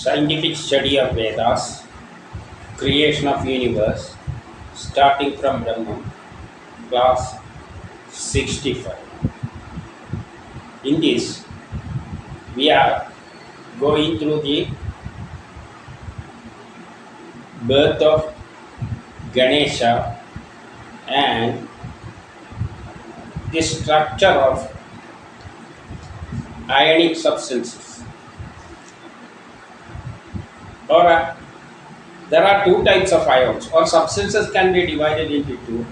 Scientific study of Vedas, creation of universe, starting from BRAHMAM, class 65. In this, we are going through the birth of Ganesha and the structure of ionic substances. There are two types of ions, or substances can be divided into two: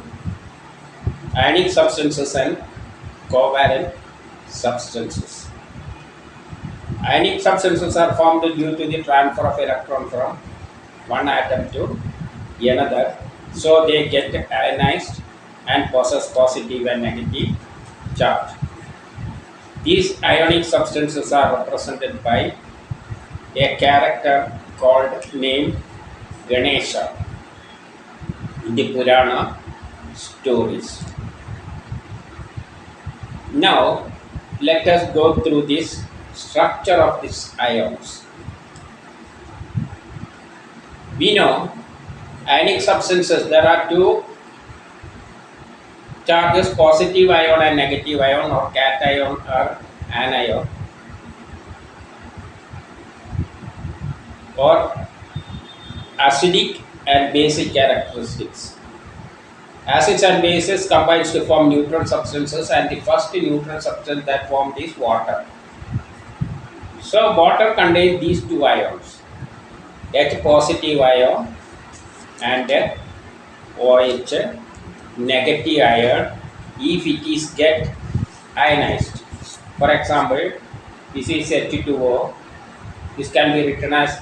ionic substances and covalent substances. Ionic substances are formed due to the transfer of electron from one atom to another, so they get ionized and possess positive and negative charge. These ionic substances are represented by a character called named Ganesha in the Purana stories. Now, let us go through this structure of these ions. We know ionic substances, there are two charges, positive ion and negative ion, or cation or anion, or acidic and basic characteristics. Acids and bases combine to form neutral substances, and the first neutral substance that formed is water. So water contains these two ions, H positive ion and OH negative ion, if it is get ionized. For example, this is H2O. This can be written as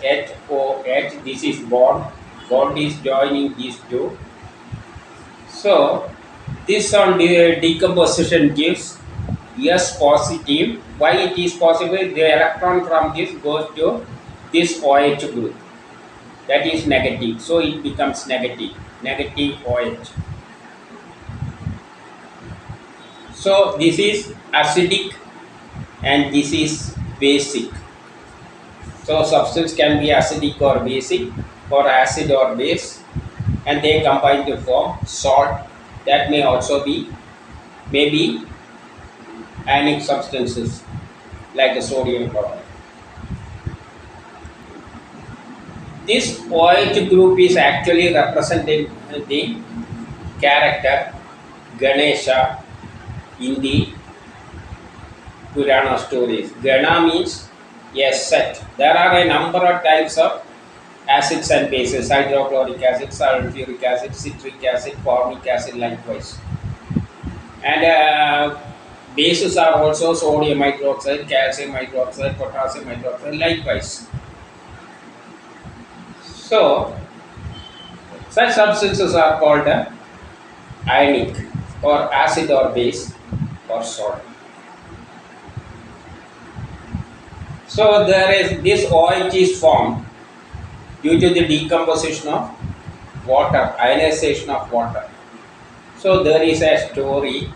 HOH. This is bond. Bond is joining these two. So this on the decomposition gives S positive. Why it is possible? The electron from this goes to this OH group. That is negative. So it becomes negative. Negative OH. So this is acidic and this is basic. So substance can be acidic or basic, or acid or base, and they combine to form salt. That may also be maybe ionic substances like the sodium chloride. This OH group is actually represented the character Ganesha in the Purana stories. Gana means a set. There are a number of types of acids and bases: hydrochloric acid, sulfuric acid, citric acid, formic acid, likewise. And bases are also sodium hydroxide, calcium hydroxide, potassium hydroxide, likewise. So such substances are called ionic, or acid or base or salt. So there is this OH is formed due to the decomposition of water, ionization of water. So there is a story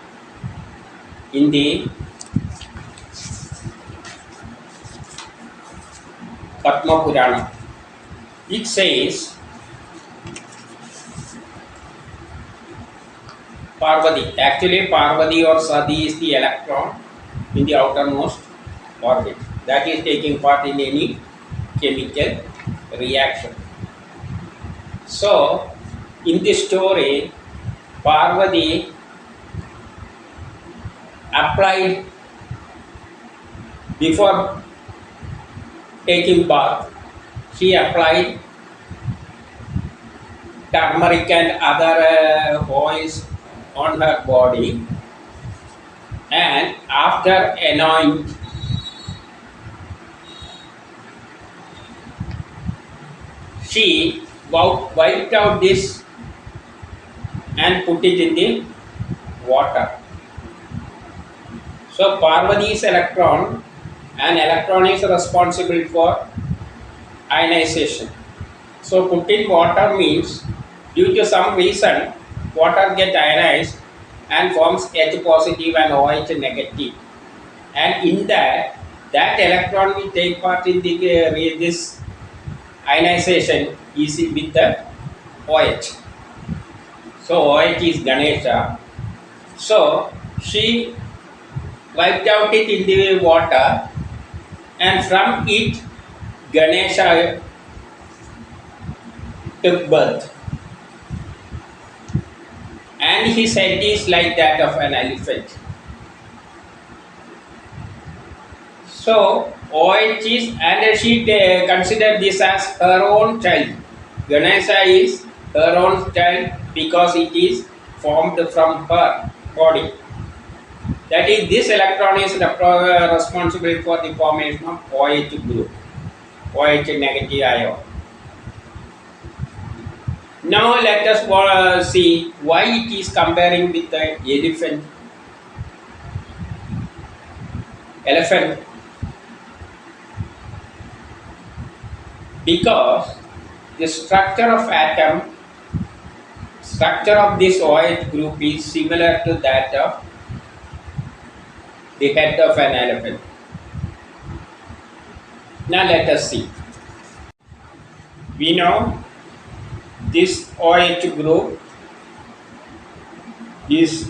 in the Padma Purana. It says Parvati. Actually, Parvati or Sati is the electron in the outermost orbit that is taking part in any chemical reaction. So, in this story, Parvati applied, before taking bath, she applied turmeric and other oils on her body, and after anoint, she wiped out this and put it in the water. So Parvati's electron, an electron is responsible for ionization. So put in water means due to some reason water get ionized and forms H positive and OH negative, and in that electron will take part in the this ionization is with the OH. So OH is Ganesha. So she wiped out it in the water, and from it Ganesha took birth. And his head is like that of an elephant. So OH is, and she considered this as her own child. Ganesha is her own child because it is formed from her body. That is, this electron is responsible for the formation of OH group, OH negative ion. Now let us see why it is comparing with the elephant. Because the structure of this OH group is similar to that of the head of an elephant. Now let us see. We know this OH group is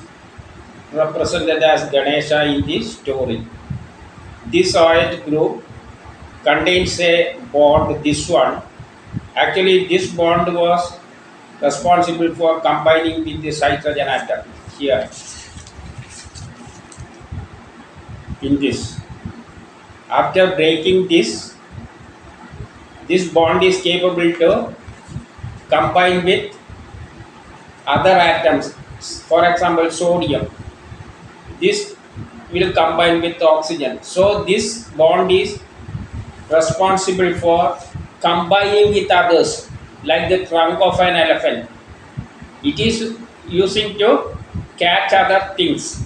represented as Ganesha in this story. This OH group contains a bond, this one. Actually, this bond was responsible for combining with this hydrogen atom here in this. After breaking this bond is capable to combine with other atoms. For example, sodium. This will combine with oxygen. So this bond is responsible for combining with others, like the trunk of an elephant. It is using to catch other things.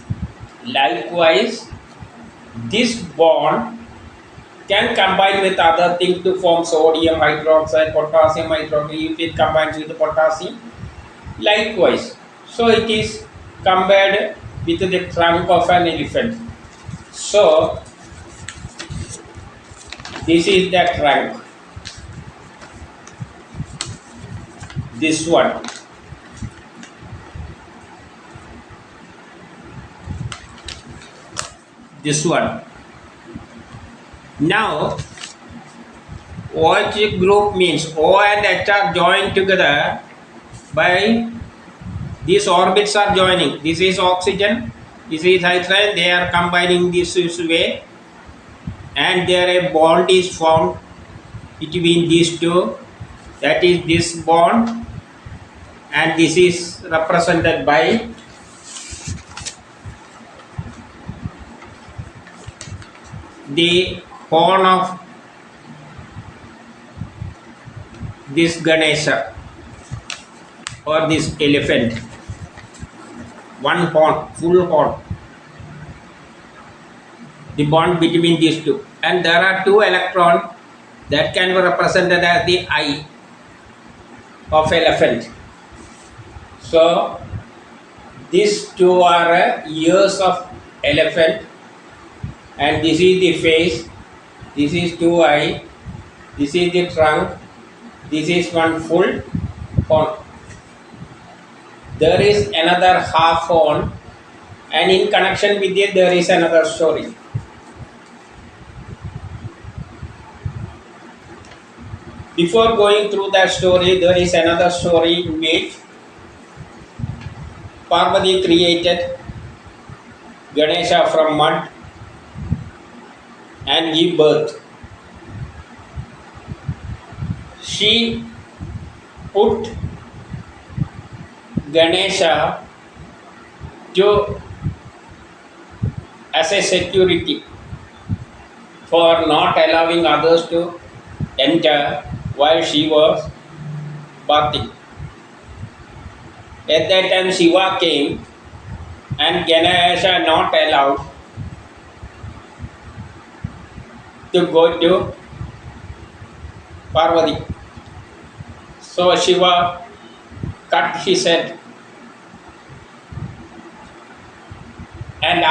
Likewise, this bond can combine with other things to form sodium hydroxide, potassium hydroxide if it combines with the potassium. Likewise, so it is compared with the trunk of an elephant. So this is the trunk. This one. This one. Now, OH group means O and H are joined together by these orbits are joining. This is oxygen, this is hydrogen, they are combining this way, and there a bond is formed between these two. That is this bond, and this is represented by the horn of this Ganesha or this elephant. One horn, full horn. The bond between these two. And there are two electrons that can be represented as the eye of elephant. So these two are ears of elephant, and this is the face, this is two eye, this is the trunk, this is one full horn. There is another half horn, and in connection with it there is another story. Before going through that story, there is another story in which Parvati created Ganesha from mud and gave birth. She put Ganesha as a security for not allowing others to enter while she was bathing. At that time Shiva came, and Ganesha not allowed to go to Parvati. So Shiva cut his head, and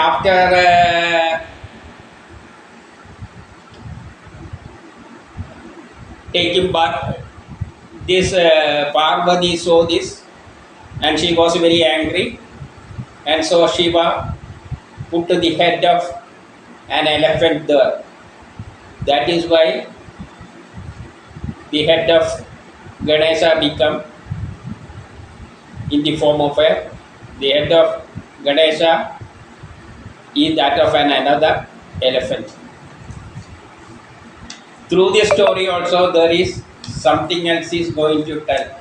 taking bath. This Parvati saw this and she was very angry, and so Shiva put the head of an elephant there. That is why the head of Ganesha become in the form of the head of Ganesha is that of another elephant. Through this story also there is something else is going to tell.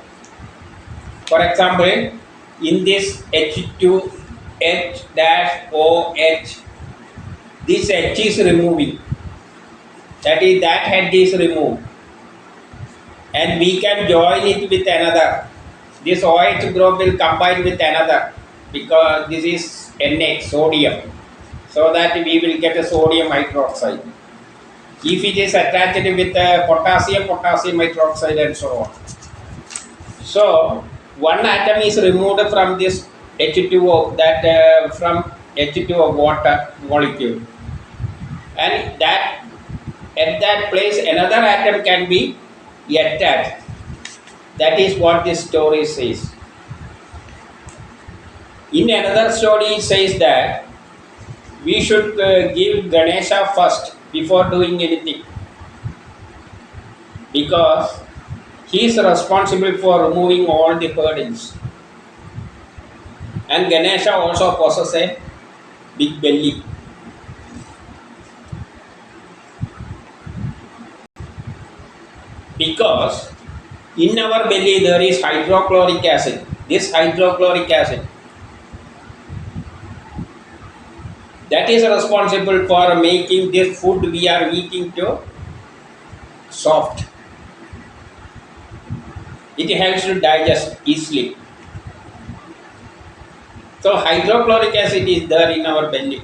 For example, in this H2 H-OH, this H is removing. That is, that head is removed. And we can join it with another. This OH group will combine with another because this is Na, sodium. So that we will get a sodium hydroxide. If it is attached with potassium, potassium hydroxide and so on. So, one atom is removed from this H2O, that from H2O water molecule. And that at that place another atom can be attached. That is what this story says. In another story it says that we should give Ganesha first before doing anything, because he is responsible for removing all the burdens. And Ganesha also possesses a big belly. Because in our belly there is hydrochloric acid. This hydrochloric acid, that is responsible for making this food we are eating to soft. It helps to digest easily. So hydrochloric acid is there in our belly.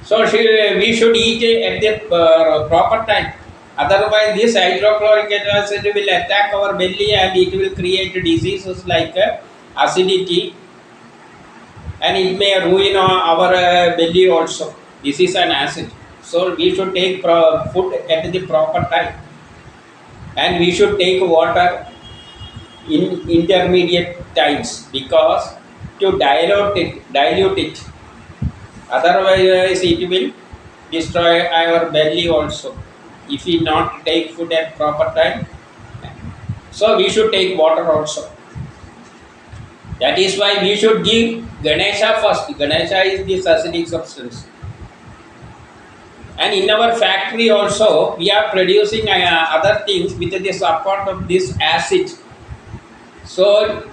So we should eat at the proper time. Otherwise this hydrochloric acid will attack our belly and it will create diseases like acidity, and it may ruin our belly also. This is an acid. So we should take food at the proper time. And we should take water in intermediate times, because to dilute it. Otherwise it will destroy our belly also if we not take food at proper time. So we should take water also. That is why we should give Ganesha first. Ganesha is this acidic substance. And in our factory also, we are producing other things with the support of this acid. So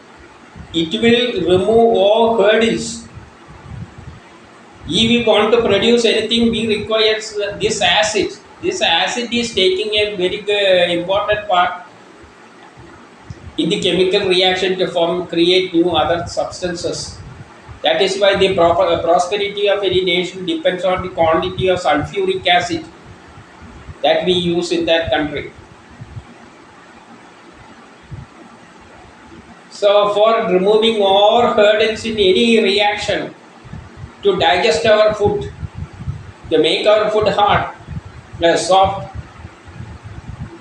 it will remove all hurdles. If we want to produce anything, we require this acid. This acid is taking a very important part in the chemical reaction to create new other substances. That is why the prosperity of any nation depends on the quantity of sulfuric acid that we use in that country. So for removing all hurdles in any reaction, to digest our food, to make our food hard, soft,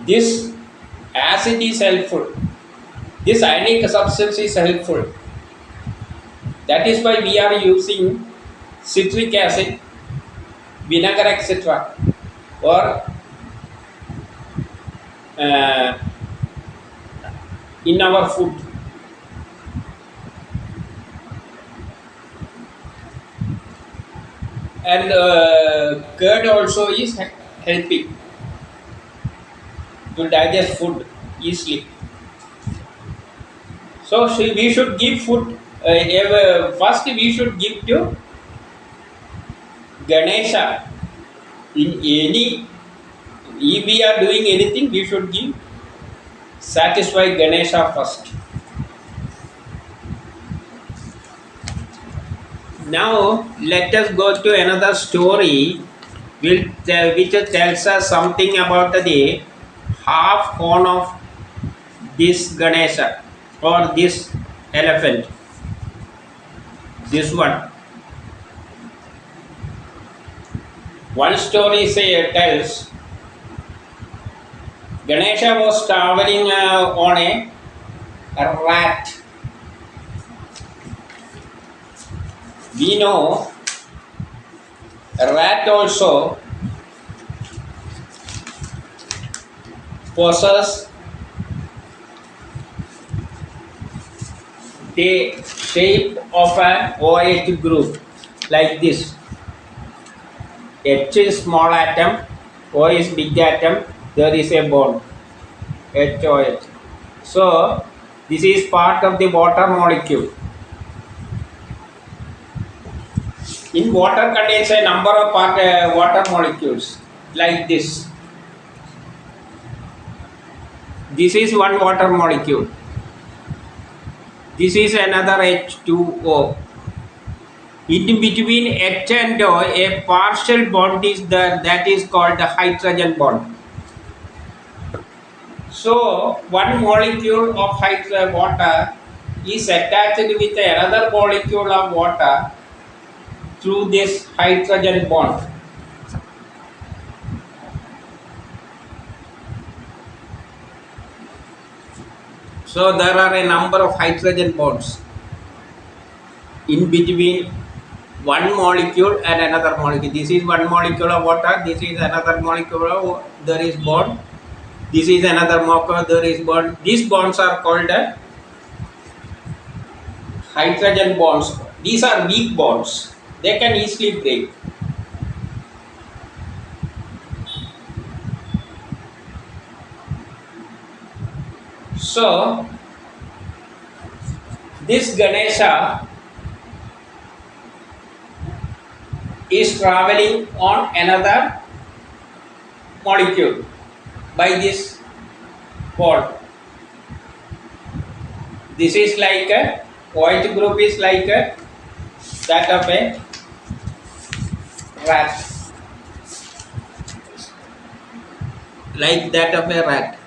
this acid is helpful. This ionic substance is helpful. That is why we are using citric acid, vinegar, etc. or in our food. And curd also is helping to digest food easily. So we should give food. First we should give to Ganesha. If we are doing anything, we should satisfy Ganesha first. Now let us go to another story which tells us something about the half horn of this Ganesha or this elephant. This one. One story tells Ganesha was traveling on a rat. We know a rat also possesses the shape of an OH group like this. H is small atom, O is big atom, there is a bond, HOH. So, this is part of the water molecule. In water contains a number of water molecules like this. This is one water molecule. This is another H2O. In between H and O, a partial bond is there, that is called the hydrogen bond. So, one molecule of water is attached with another molecule of water through this hydrogen bond. So, there are a number of hydrogen bonds in between one molecule and another molecule. This is one molecule of water, this is another molecule of, there is bond. This is another molecule, there is bond. These bonds are called hydrogen bonds. These are weak bonds. They can easily break. So, this Ganesha is traveling on another molecule by this bond. This is like a OH group is like a, that of a rat, like that of a rat.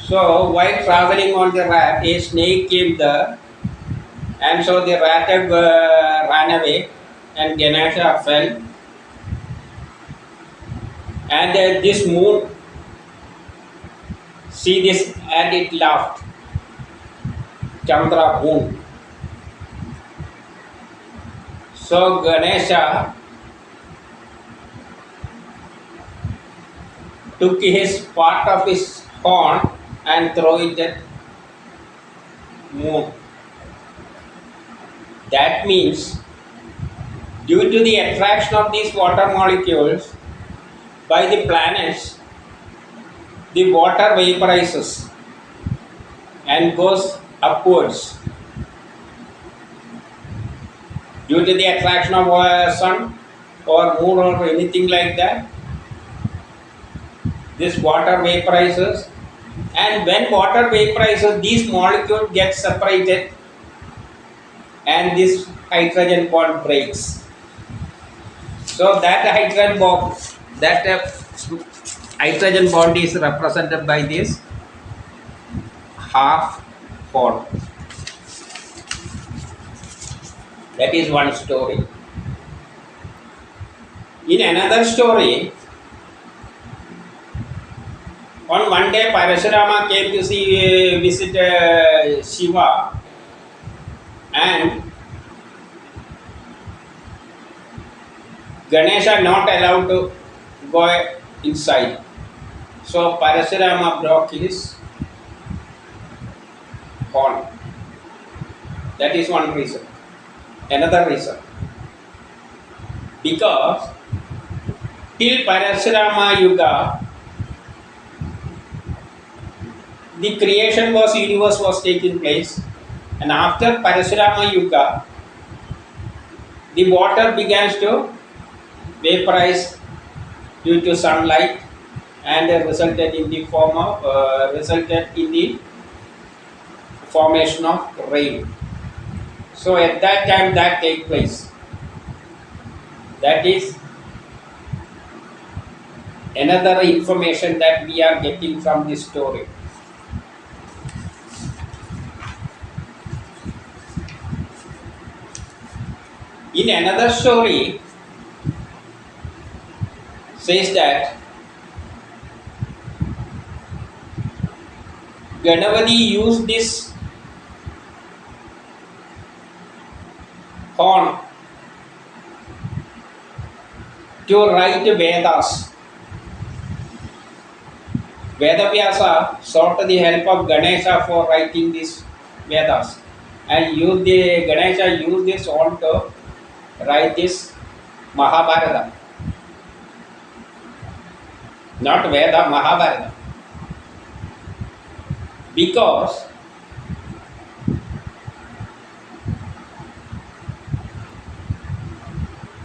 So while traveling on the rat, a snake came there, and so the rat ran away, and Ganesha fell. And this moon, see this, and it laughed. Chandra moon. So Ganesha took his part of his horn and threw it at moon. That means, due to the attraction of these water molecules by the planets, the water vaporizes and goes upwards. Due to the attraction of sun or moon or anything like that, this water vaporizes, and when water vaporizes, these molecules get separated and this hydrogen bond breaks. So that hydrogen bond is represented by this half horn. That is one story. In another story, on one day Parashurama came to visit Shiva, and Ganesha not allowed to go inside. So Parashurama broke his horn. That is one reason. Another reason, because till Parashurama Yuga, the creation universe was taking place, and after Parashurama Yuga, the water began to vaporize due to sunlight, and resulted in the formation of rain. So at that time that take place. That is another information that we are getting from this story. In another story, says that Ganapati used this horn to write Vedas. Vedavyasa sought the help of Ganesha for writing these Vedas, and Ganesha used this horn to write this Mahabharata, not Veda, Mahabharata, because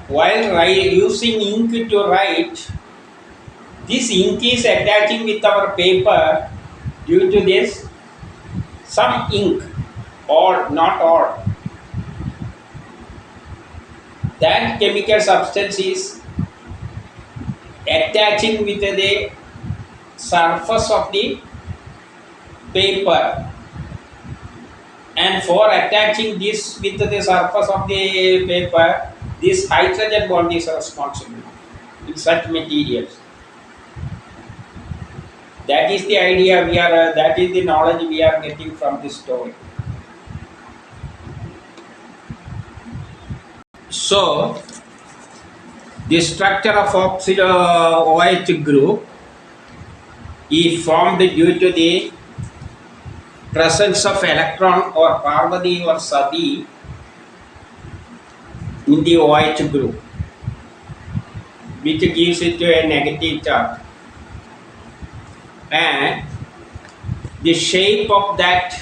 while using ink to write, this ink is attaching with our paper due to this some ink or not all. That chemical substance is attaching with the surface of the paper, and for attaching this with the surface of the paper, this hydrogen bond is responsible in such materials. That is the idea that is the knowledge we are getting from this story. So, the structure of OH group is formed due to the presence of electron or Parvati or Sati in the OH group, which gives it a negative charge. And the shape of that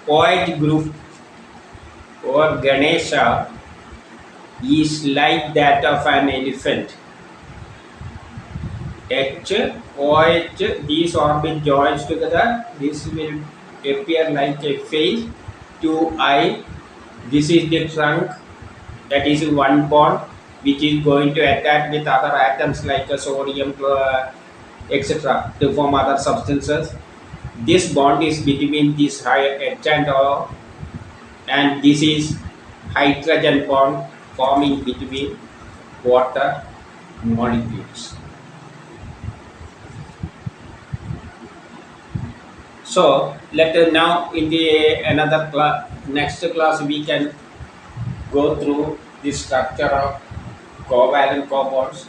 OH group or Ganesha is like that of an elephant. H, OH, these orbit joins together. This will appear like a face. 2 eye. This is the trunk. That is one bond which is going to attach with other atoms like sodium, etc. to form other substances. This bond is between this H and O, and this is hydrogen bond forming between water molecules. So let us now in the next class we can go through the structure of covalent compounds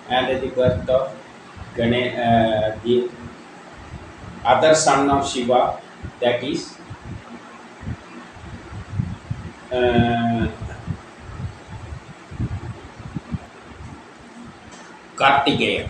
and the birth of the other son of Shiva, that is Kartikeya.